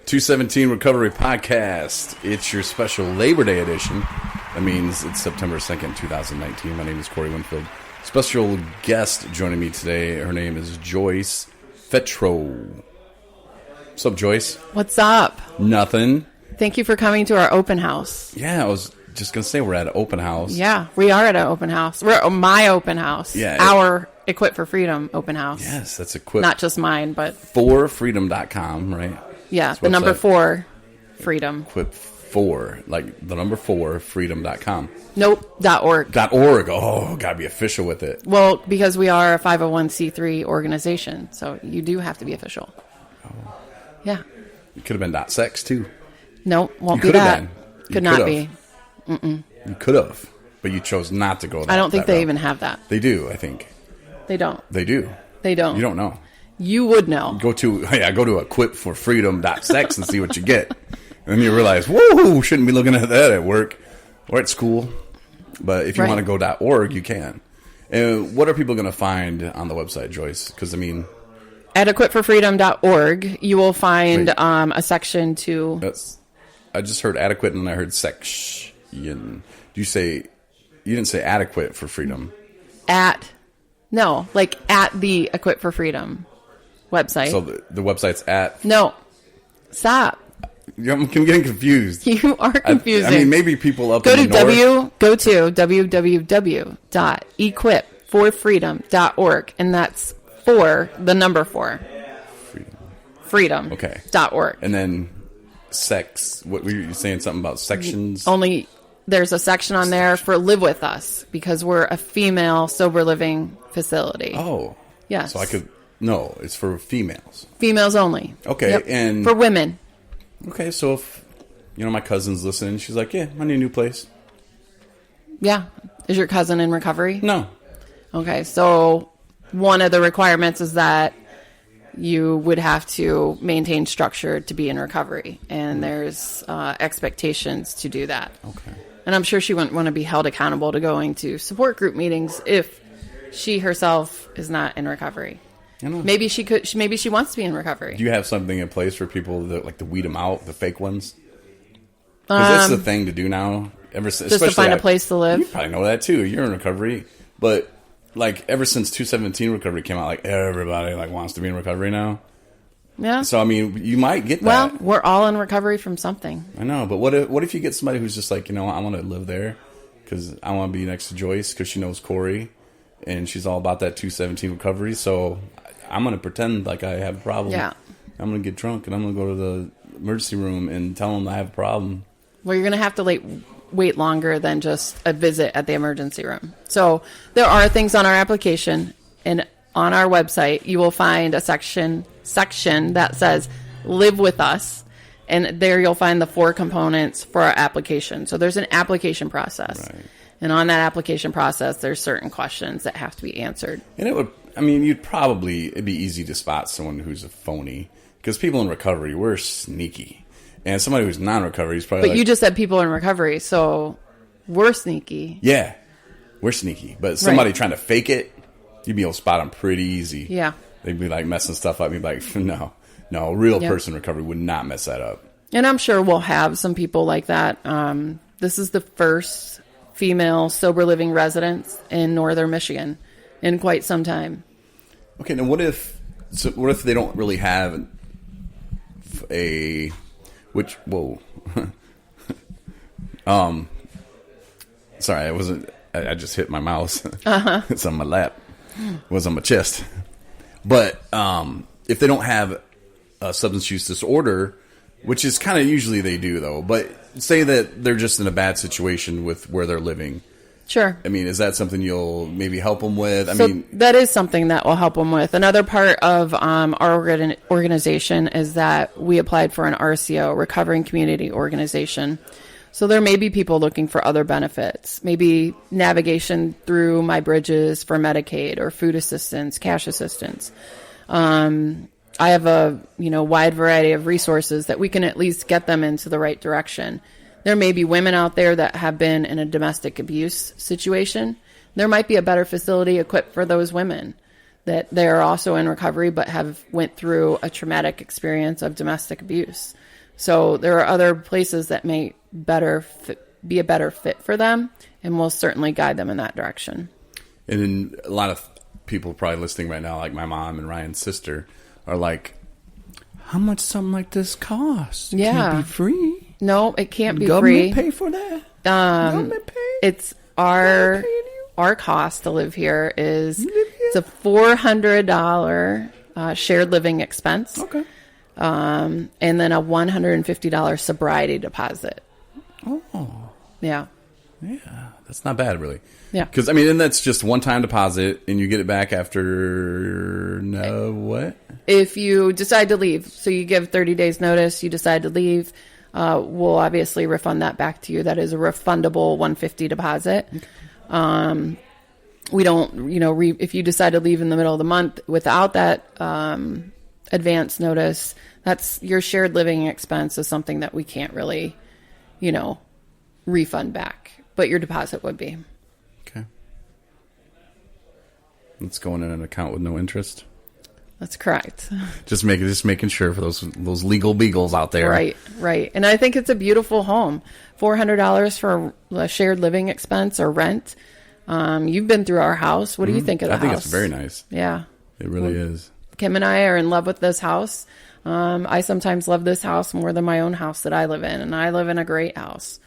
217 Recovery Podcast. It's your special Labor Day edition. That means it's September 2nd, 2019. My name is Corey Winfield. Special guest joining me today. Her name is Joyce Fetro. What's up, Joyce? What's up? Nothing. Thank you for coming to our open house. Yeah, I was just going to say we're at an open house. Yeah, we are at an open house. We're at my open house. Yeah. Our Equip4freedom open house. Yes, that's Equip. Not just mine, but... 4freedom.com, right? Yeah, the number 4, freedom. Equip4, like the number 4, freedom.com. Nope, .org. .org. Oh, got to be official with it. Well, because we are a 501c3 organization, so you do have to be official. Oh. Yeah. It could have been .sex, too. Nope, won't You be that. been. Could not be. Mm-mm. You could have, but you chose not to go that I don't think that they route. even have that. They do, I think. They don't. They do. They don't. You don't know. You would know. Go to Equip4freedom.sex and see what you get. And then you realize, whoa, shouldn't be looking at that at work or at school. But if you want to go .org, you can. And what are people going to find on the website, Joyce? Because, I mean... At Equip4freedom.org, you will find a section to... I just heard adequate and I heard section. Do you say... You didn't say adequate for freedom. No, like at the Equip4freedom website. So the website's at... No. Stop. I'm getting confused. You are confusing. I mean, maybe people up in the north... Go to www.equip4freedom.org, and that's the number 4. Freedom. Okay. .org. And then sex. What were you saying? Something about sections? There's a section on there for Live With Us, because we're a female sober living facility. Oh. Yes. So I could... No, it's for females. Females only. Okay. Yep. And for women. Okay, so if, my cousin's listening, she's like, yeah, I need a new place. Yeah. Is your cousin in recovery? No. Okay, so one of the requirements is that you would have to maintain structure to be in recovery, and there's expectations to do that. Okay. And I'm sure she wouldn't want to be held accountable to going to support group meetings if she herself is not in recovery. Maybe she could. Maybe she wants to be in recovery. Do you have something in place for people that like to weed them out, the fake ones? Because that's the thing to do now. Just to find a place to live. You probably know that too. You're in recovery, but like ever since 217 recovery came out, like everybody like wants to be in recovery now. Yeah. So I mean, you might get that. Well, we're all in recovery from something. I know, but what if you get somebody who's just like, I want to live there because I want to be next to Joyce because she knows Corey, and she's all about that 217 recovery. So I'm going to pretend like I have a problem. Yeah. I'm going to get drunk and I'm going to go to the emergency room and tell them I have a problem. Well, you're going to have to wait longer than just a visit at the emergency room. So there are things on our application, and on our website, you will find a section that says Live With Us. And there you'll find the 4 components for our application. So there's an application process. Right. And on that application process, there's certain questions that have to be answered. And it'd be easy to spot someone who's a phony. Because people in recovery, we're sneaky. And somebody who's non-recovery is probably But you just said people in recovery, so we're sneaky. Yeah, we're sneaky. But somebody trying to fake it, you'd be able to spot them pretty easy. Yeah. They'd be like messing stuff up. You'd be like, no, a real person in recovery would not mess that up. And I'm sure we'll have some people like that. This is the first female sober living residence in northern Michigan in quite some time. Okay, now what if they don't really have sorry, I just hit my mouse. It's on my lap. It was on my chest. But if they don't have a substance use disorder, which is kind of usually they do though, but say that they're just in a bad situation with where they're living. Sure. I mean, is that something you'll maybe help them with? That is something that will help them with. Another part of our organization is that we applied for an RCO, Recovering Community Organization. So there may be people looking for other benefits, maybe navigation through My Bridges for Medicaid or food assistance, cash assistance. I have a wide variety of resources that we can at least get them into the right direction. There may be women out there that have been in a domestic abuse situation. There might be a better facility equipped for those women that they're also in recovery but have went through a traumatic experience of domestic abuse. So there are other places that may be a better fit for them, and we'll certainly guide them in that direction. And then a lot of people probably listening right now, like my mom and Ryan's sister, are like, how much something like this costs? It can't be free. No, it can't be Government free. Pay for that? Government pay? It's our cost to live here is it's a $400 shared living expense. Okay. And then a $150 sobriety deposit. Oh. Yeah. Yeah. That's not bad, really. Yeah. Because, I mean, and that's just one-time deposit, and you get it back after, what? If you decide to leave. So you give 30 days notice, you decide to leave, we'll obviously refund that back to you. That is a refundable $150 deposit. Okay. We don't, if you decide to leave in the middle of the month without that advance notice, that's your shared living expense is something that we can't really, refund back. But your deposit would be. Okay. It's going in an account with no interest. That's correct. Just making sure for those legal beagles out there. Right. And I think it's a beautiful home. $400 for a shared living expense or rent. You've been through our house. What do you think of the house? I think it's very nice. Yeah. It really is. Kim and I are in love with this house. I sometimes love this house more than my own house that I live in. And I live in a great house.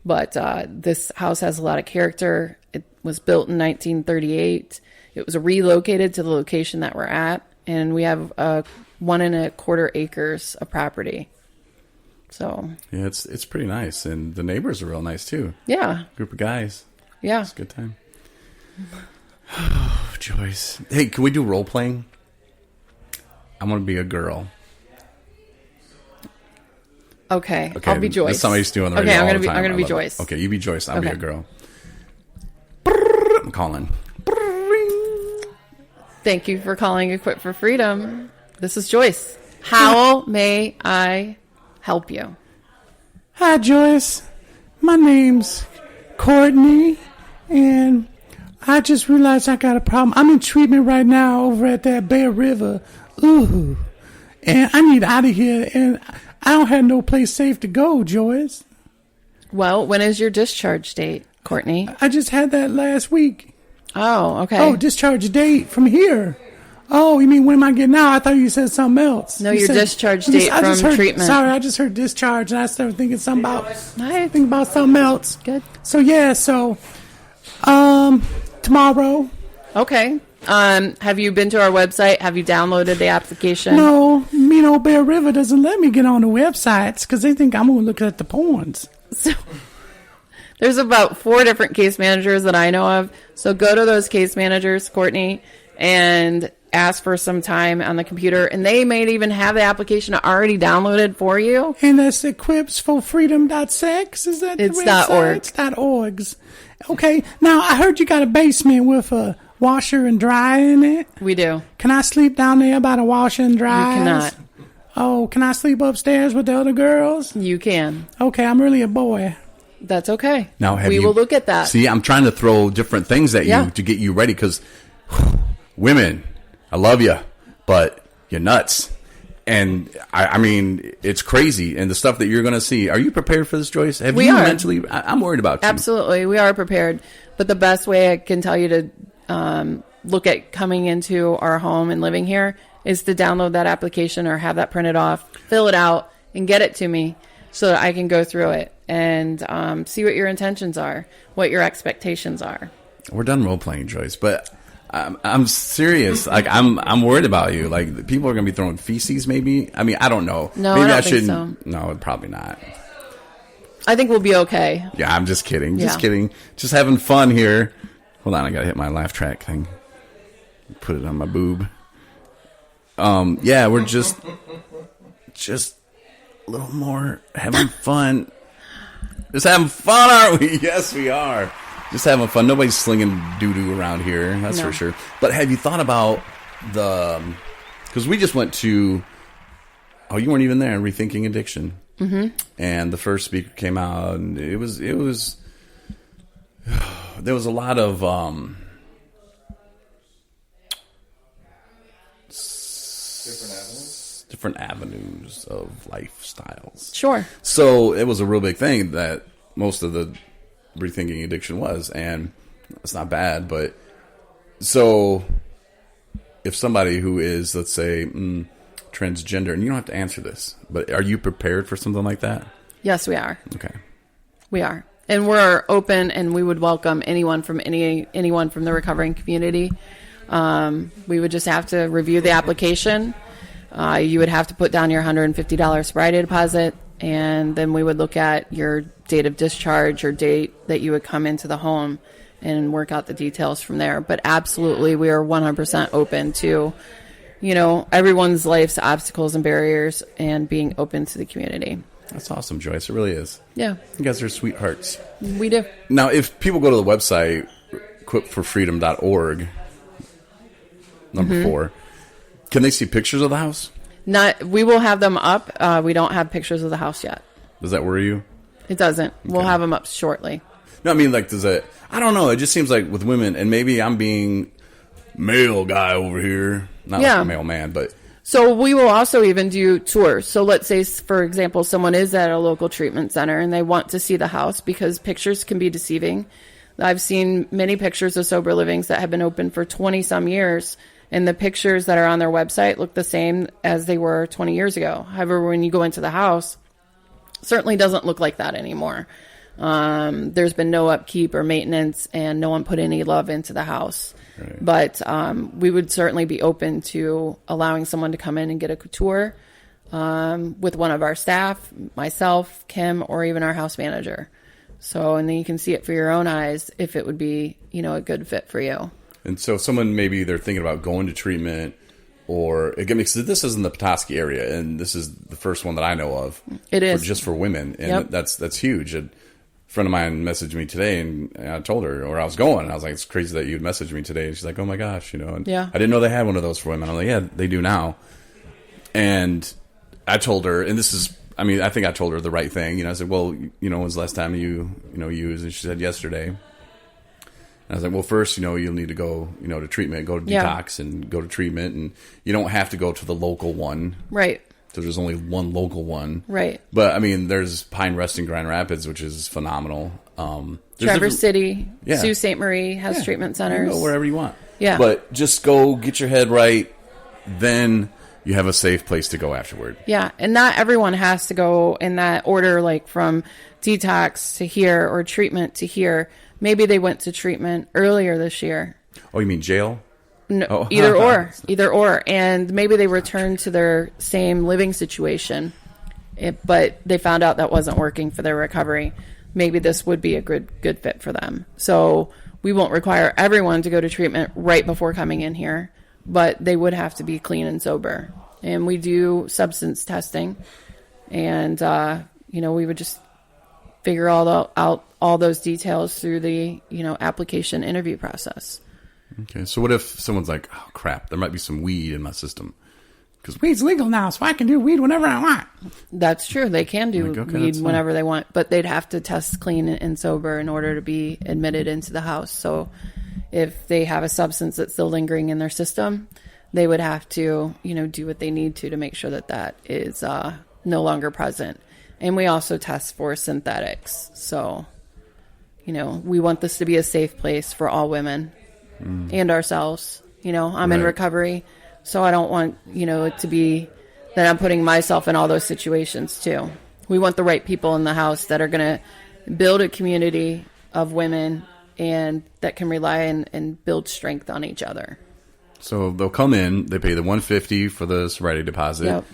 But this house has a lot of character. It was built in 1938. It was relocated to the location that we're at. And we have 1.25 acres of property. So yeah, it's pretty nice, and the neighbors are real nice too. Yeah, group of guys. Yeah, it's a good time. Oh, Joyce. Hey, can we do role playing? I'm gonna be a girl. Okay. I'll be Joyce. Somebody's doing the radio. Okay, I'm gonna be Joyce. Okay, you be Joyce. I'll be a girl. I'm calling. Thank you for calling Equip for Freedom. This is Joyce. How may I help you? Hi, Joyce. My name's Courtney, and I just realized I got a problem. I'm in treatment right now over at that Bear River. Ooh. And I need out of here, and I don't have no place safe to go, Joyce. Well, when is your discharge date, Courtney? I just had that last week. Oh, okay. Oh, discharge date from here. Oh, you mean when am I getting out? I thought you said something else. No, your discharge date from treatment. Sorry, I just heard discharge, and I started thinking something about something else. Good. So tomorrow. Okay. Have you been to our website? Have you downloaded the application? No, Bear River doesn't let me get on the websites because they think I'm going to look at the porns. So there's about 4 different case managers that I know of. So go to those case managers, Courtney, and ask for some time on the computer. And they may even have the application already downloaded for you. And that's Equip4freedom.sex? Is that it's the website? It's .orgs. Okay. Now, I heard you got a basement with a washer and dryer in it. We do. Can I sleep down there by the washer and dryer? You cannot. Oh, can I sleep upstairs with the other girls? You can. Okay, I'm really a boy. That's okay. Now, we will look at that. See, I'm trying to throw different things at you to get you ready because women, I love you, but you're nuts. And I mean, it's crazy. And the stuff that you're going to see. Are you prepared for this, Joyce? We are. Mentally? I'm worried about you. Absolutely. We are prepared. But the best way I can tell you to look at coming into our home and living here is to download that application or have that printed off, fill it out, and get it to me so that I can go through it and see what your intentions are, what your expectations are. We're done role playing, Joyce, but I'm serious. Like I'm worried about you. Like people are going to be throwing feces. Maybe. I mean, I don't know. No, maybe I don't think so. No, probably not. I think we'll be okay. Yeah, I'm just kidding. Just kidding. Just having fun here. Hold on, I gotta hit my laugh track thing. Put it on my boob. Yeah, we're just a little more having fun. Just having fun, aren't we? Yes, we are. Just having fun. Nobody's slinging doo-doo around here, that's for sure. But have you thought about because we just went to, you weren't even there, Rethinking Addiction. Mm-hmm. And the first speaker came out, and it was there was a lot of different avenues of lifestyles. Sure. So it was a real big thing that most of the rethinking addiction was, and it's not bad, but so if somebody who is, let's say, transgender, and you don't have to answer this, but are you prepared for something like that? Yes, we are. Okay. We are. And we're open, and we would welcome anyone from the recovering community. We would just have to review the application. You would have to put down your $150 sobriety deposit, and then we would look at your date of discharge or date that you would come into the home and work out the details from there. But absolutely, we are 100% open to, everyone's life's obstacles and barriers and being open to the community. That's awesome, Joyce. It really is. Yeah. You guys are sweethearts. We do. Now, if people go to the website, Equip4freedom.org, number 4, can they see pictures of the house? We will have them up. We don't have pictures of the house yet. Does that worry you? It doesn't. Okay. We'll have them up shortly. No, I mean, I don't know. It just seems like with women, and maybe I'm being male guy over here. Not like a male man, but... So we will also even do tours. So let's say, for example, someone is at a local treatment center and they want to see the house because pictures can be deceiving. I've seen many pictures of sober livings that have been open for 20-some years, and the pictures that are on their website look the same as they were 20 years ago. However, when you go into the house, it certainly doesn't look like that anymore. There's been no upkeep or maintenance, and no one put any love into the house. Right. But we would certainly be open to allowing someone to come in and get a tour with one of our staff, myself, Kim, or even our house manager. So, and then you can see it for your own eyes if it would be, a good fit for you. And so someone, maybe they're thinking about going to treatment, or again, because this is in the Petoskey area, and this is the first one that I know of. It is. Just for women, and that's huge. A friend of mine messaged me today, and I told her where I was going. And I was like, it's crazy that you'd message me today. And she's like, oh my gosh, and I didn't know they had one of those for women. I'm like, yeah, they do now. And I told her, and I think I told her the right thing. I said, well, when's the last time you used? And she said, yesterday. And I was like, well, first, you'll need to go, to treatment, go to detox and go to treatment. And you don't have to go to the local one. Right. So there's only one local one. Right. But, there's Pine Rest in Grand Rapids, which is phenomenal. Traverse City, Sault Ste. Marie has treatment centers. Go wherever you want. Yeah. But just go get your head right. Then you have a safe place to go afterward. Yeah. And not everyone has to go in that order, like from detox to here or treatment to here. Maybe they went to treatment earlier this year. Oh, you mean jail? No, either or. And maybe they returned to their same living situation, but they found out that wasn't working for their recovery. Maybe this would be a good fit for them. So we won't require everyone to go to treatment right before coming in here, but they would have to be clean and sober. And we do substance testing, and we would just figure out all those details through the application interview process. Okay, so what if someone's like, oh, crap, there might be some weed in my system? Because weed's legal now, so I can do weed whenever I want. That's true. They can do weed whenever they want, but they'd have to test clean and sober in order to be admitted into the house. So if they have a substance that's still lingering in their system, they would have to, do what they need to make sure that is no longer present. And we also test for synthetics. So, we want this to be a safe place for all women. And ourselves. I'm in recovery, so I don't want, it to be that I'm putting myself in all those situations too. We want the right people in the house that are going to build a community of women and that can rely and build strength on each other. So they'll come in, they pay the $150 for the sobriety deposit. Yep.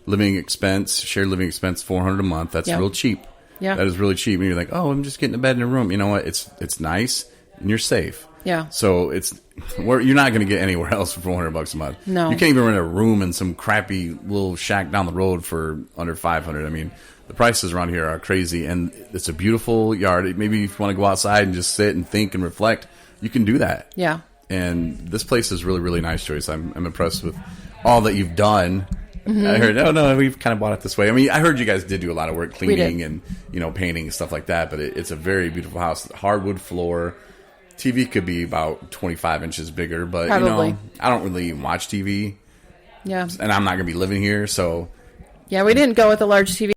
Living expense, shared living expense, $400 a month. That's real cheap. Yeah. That is really cheap. And you're like, oh, I'm just getting a bed in a room. You know what? It's nice and you're safe. Yeah. So you're not going to get anywhere else for $400 a month. No. You can't even rent a room in some crappy little shack down the road for under $500. The prices around here are crazy, and it's a beautiful yard. Maybe if you want to go outside and just sit and think and reflect, you can do that. Yeah. And this place is really, really nice, Joyce. I'm impressed with all that you've done. Mm-hmm. I heard, we've kind of bought it this way. I heard you guys did do a lot of work cleaning and, painting and stuff like that, but it's a very beautiful house. Hardwood floor. TV could be about 25 inches bigger, but, Probably. I don't really watch TV. Yeah. And I'm not going to be living here, so Yeah, we didn't go with a large TV.